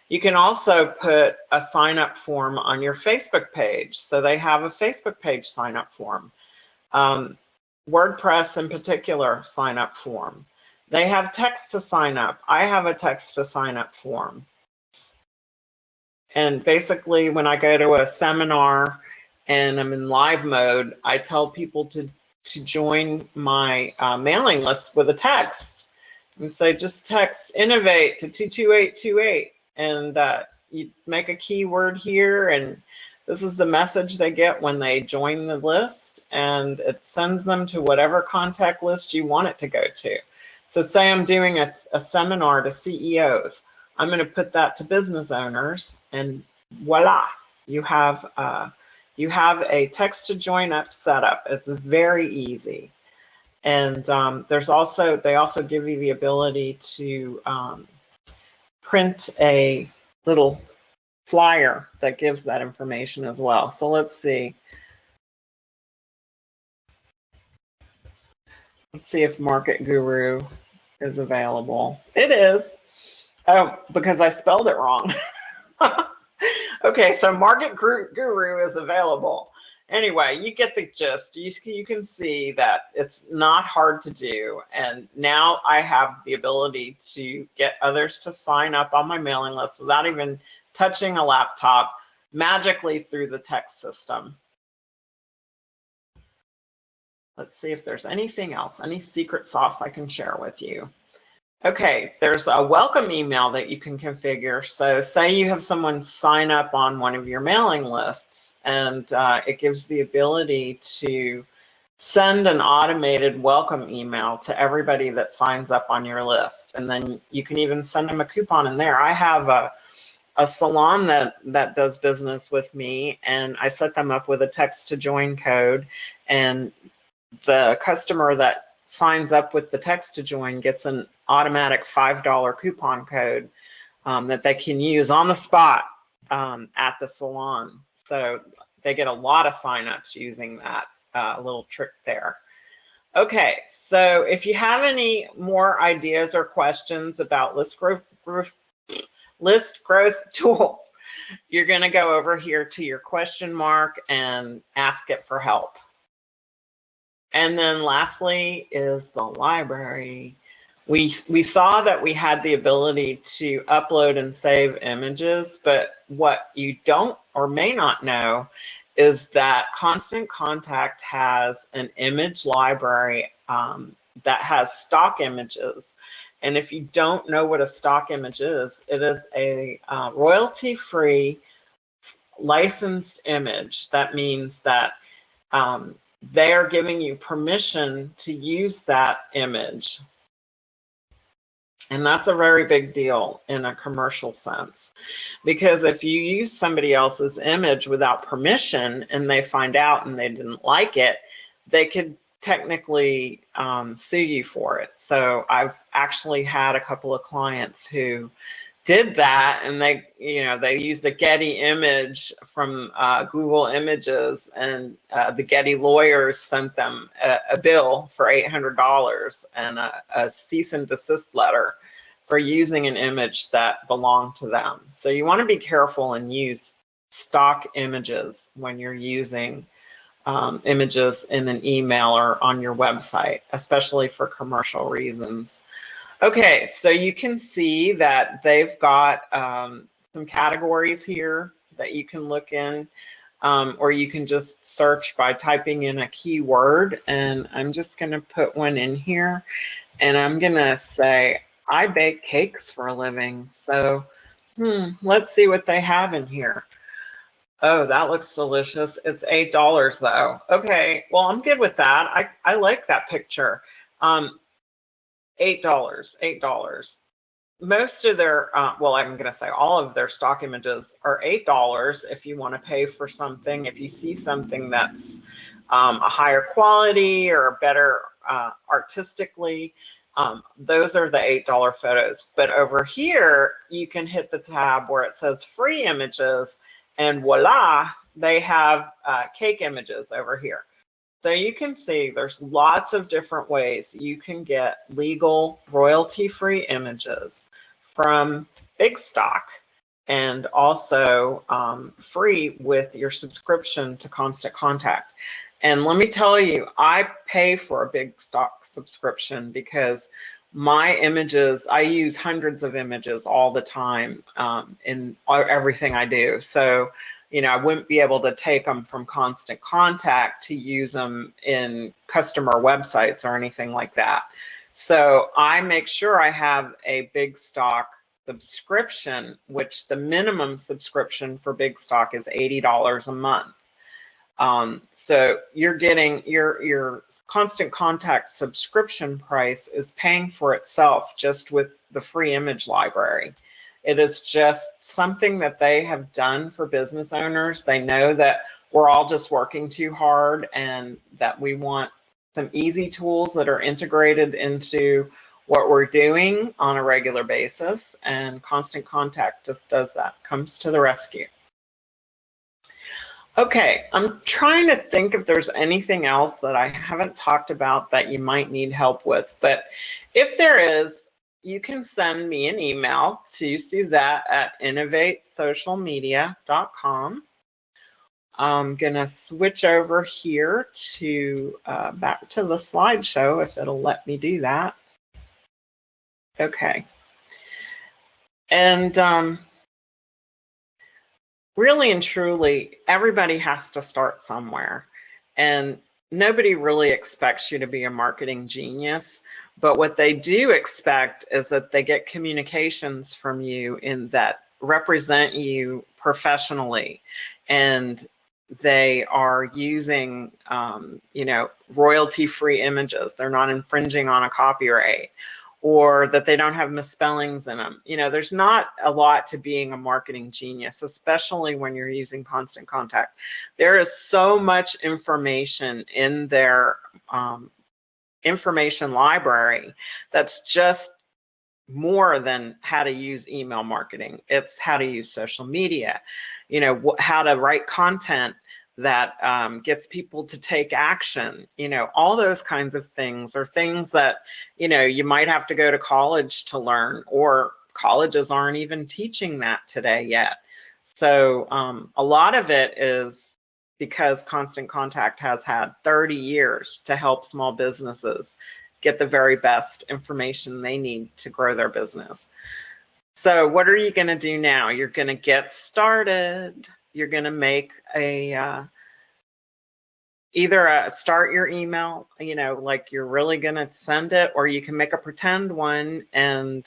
Speaker 1: You can also put a sign-up form on your Facebook page. So they have a Facebook page sign-up form. WordPress in particular sign-up form. They have text to sign up. I have a text to sign up form. And basically, when I go to a seminar and I'm in live mode, I tell people to join my mailing list with a text. And so just text Innovate to 22828, and you make a keyword here, and this is the message they get when they join the list. and it sends them to whatever contact list you want it to go to. So say I'm doing a seminar to CEOs. I'm going to put that to business owners, and voila, you have a text to join up setup. It's very easy. And they also give you the ability to print a little flyer that gives that information as well. So let's see. Let's see if Market Guru is available. It is. Oh, because I spelled it wrong. Okay, so Market Guru is available. Anyway, you get the gist. You can see that it's not hard to do. And now I have the ability to get others to sign up on my mailing list without even touching a laptop, magically through the text system. Let's see if there's anything else, any secret sauce I can share with you. Okay, there's a welcome email that you can configure. So say you have someone sign up on one of your mailing lists, and it gives the ability to send an automated welcome email to everybody that signs up on your list. And then you can even send them a coupon in there. I have a salon that does business with me, and I set them up with a text to join code, and the customer that signs up with the text to join gets an automatic $5 coupon code that they can use on the spot at the salon. So they get a lot of signups using that little trick there. Okay, so if you have any more ideas or questions about list growth tool, you're going to go over here to your question mark and ask it for help. And then lastly is the library. We saw that we had the ability to upload and save images, but what you don't or may not know is that Constant Contact has an image library that has stock images. And if you don't know what a stock image is, it is a royalty-free licensed image. That means that they are giving you permission to use that image. And that's a very big deal in a commercial sense. Because if you use somebody else's image without permission and they find out and they didn't like it, they could technically sue you for it. So I've actually had a couple of clients who did that, and they used a Getty image from Google Images, and the Getty lawyers sent them a bill for $800 and a cease and desist letter for using an image that belonged to them. So you want to be careful and use stock images when you're using images in an email or on your website, especially for commercial reasons. Okay, so you can see that they've got some categories here that you can look in, or you can just search by typing in a keyword. And I'm just going to put one in here, and I'm going to say, I bake cakes for a living. So let's see what they have in here. Oh, that looks delicious. It's $8 though. Okay, well, I'm good with that. I like that picture. $8. Most of their, well, I'm going to say all of their stock images are $8 if you want to pay for something. If you see something that's a higher quality or better artistically, those are the $8 photos. But over here, you can hit the tab where it says free images, and voila, they have cake images over here. So you can see there's lots of different ways you can get legal royalty-free images from Big Stock, and also free with your subscription to Constant Contact. And let me tell you, I pay for a Big Stock subscription because my images, I use hundreds of images all the time in everything I do. So, you know, I wouldn't be able to take them from Constant Contact to use them in customer websites or anything like that. So I make sure I have a Big Stock subscription, which the minimum subscription for Big Stock is $80 a month. So you're getting your Constant Contact subscription price is paying for itself just with the free image library. It is just something that they have done for business owners. They know that we're all just working too hard and that we want some easy tools that are integrated into what we're doing on a regular basis, and Constant Contact just does that, comes to the rescue. Okay, I'm trying to think if there's anything else that I haven't talked about that you might need help with, but if there is, you can send me an email to Suzette@innovatesocialmedia.com. I'm going to switch over here to back to the slideshow if it'll let me do that. Okay. And really and truly, everybody has to start somewhere. And nobody really expects you to be a marketing genius. But what they do expect is that they get communications from you that represent you professionally. And they are using, royalty-free images. They're not infringing on a copyright, or that they don't have misspellings in them. There's not a lot to being a marketing genius, especially when you're using Constant Contact. There is so much information in their information library that's just more than how to use email marketing. It's how to use social media, how to write content that gets people to take action, all those kinds of things are things that, you might have to go to college to learn, or colleges aren't even teaching that today yet. So a lot of it is because Constant Contact has had 30 years to help small businesses get the very best information they need to grow their business. So what are you going to do now? You're going to get started. You're going to make either start your email, like you're really going to send it, or you can make a pretend one and,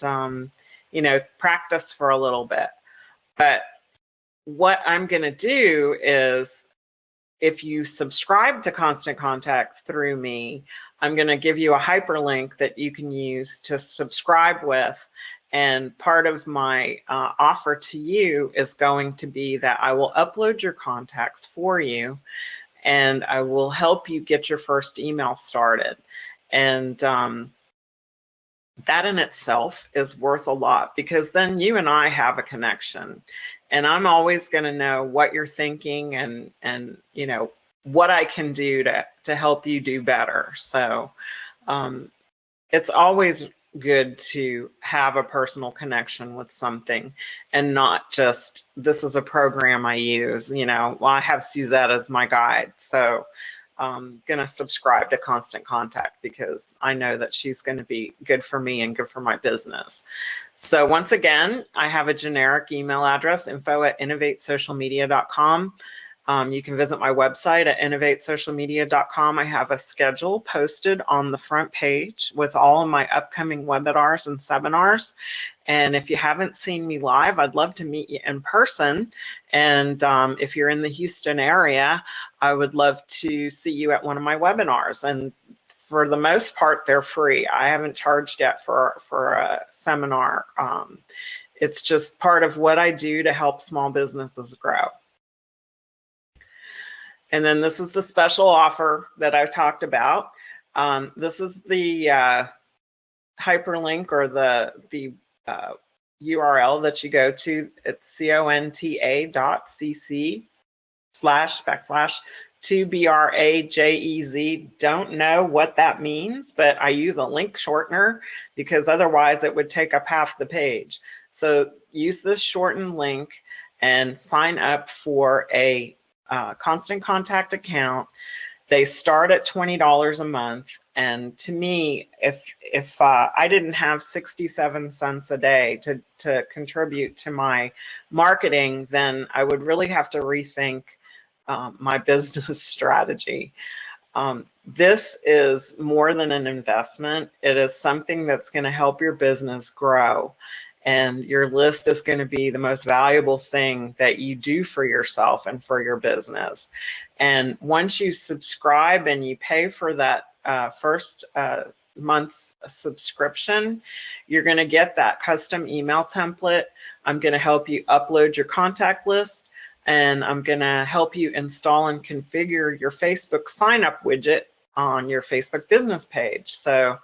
Speaker 1: practice for a little bit. But what I'm going to do is, if you subscribe to Constant Contact through me, I'm going to give you a hyperlink that you can use to subscribe with. And part of my offer to you is going to be that I will upload your contacts for you, and I will help you get your first email started. And that in itself is worth a lot, because then you and I have a connection. And I'm always going to know what you're thinking and what I can do to help you do better. So it's always good to have a personal connection with something, and not just, this is a program I use. Well, I have Suzette as my guide, so I'm going to subscribe to Constant Contact because I know that she's going to be good for me and good for my business. So once again, I have a generic email address, info@innovatesocialmedia.com. You can visit my website at innovatesocialmedia.com. I have a schedule posted on the front page with all of my upcoming webinars and seminars. And if you haven't seen me live, I'd love to meet you in person. And if you're in the Houston area, I would love to see you at one of my webinars. And for the most part, they're free. I haven't charged yet for a seminar. It's just part of what I do to help small businesses grow. And then this is the special offer that I talked about. This is the hyperlink, or the URL that you go to. It's conta.cc/2BRAJEZ. Don't know what that means, but I use a link shortener because otherwise it would take up half the page. So use this shortened link and sign up for a Constant Contact account. They start at $20 a month, and to me, if I didn't have 67 cents a day to contribute to my marketing, then I would really have to rethink my business strategy. This is more than an investment. It is something that's going to help your business grow. And your list is going to be the most valuable thing that you do for yourself and for your business. And once you subscribe and you pay for that first month's subscription, you're going to get that custom email template. I'm going to help you upload your contact list, and I'm going to help you install and configure your Facebook sign-up widget on your Facebook business page. So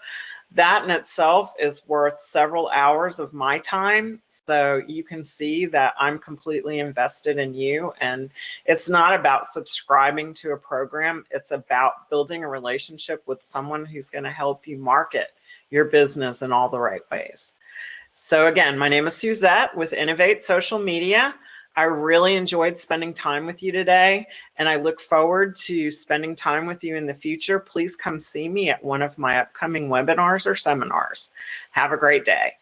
Speaker 1: that in itself is worth several hours of my time. So you can see that I'm completely invested in you, and it's not about subscribing to a program. It's about building a relationship with someone who's going to help you market your business in all the right ways. So again, my name is Suzette with Innovate Social Media. I really enjoyed spending time with you today, and I look forward to spending time with you in the future. Please come see me at one of my upcoming webinars or seminars. Have a great day.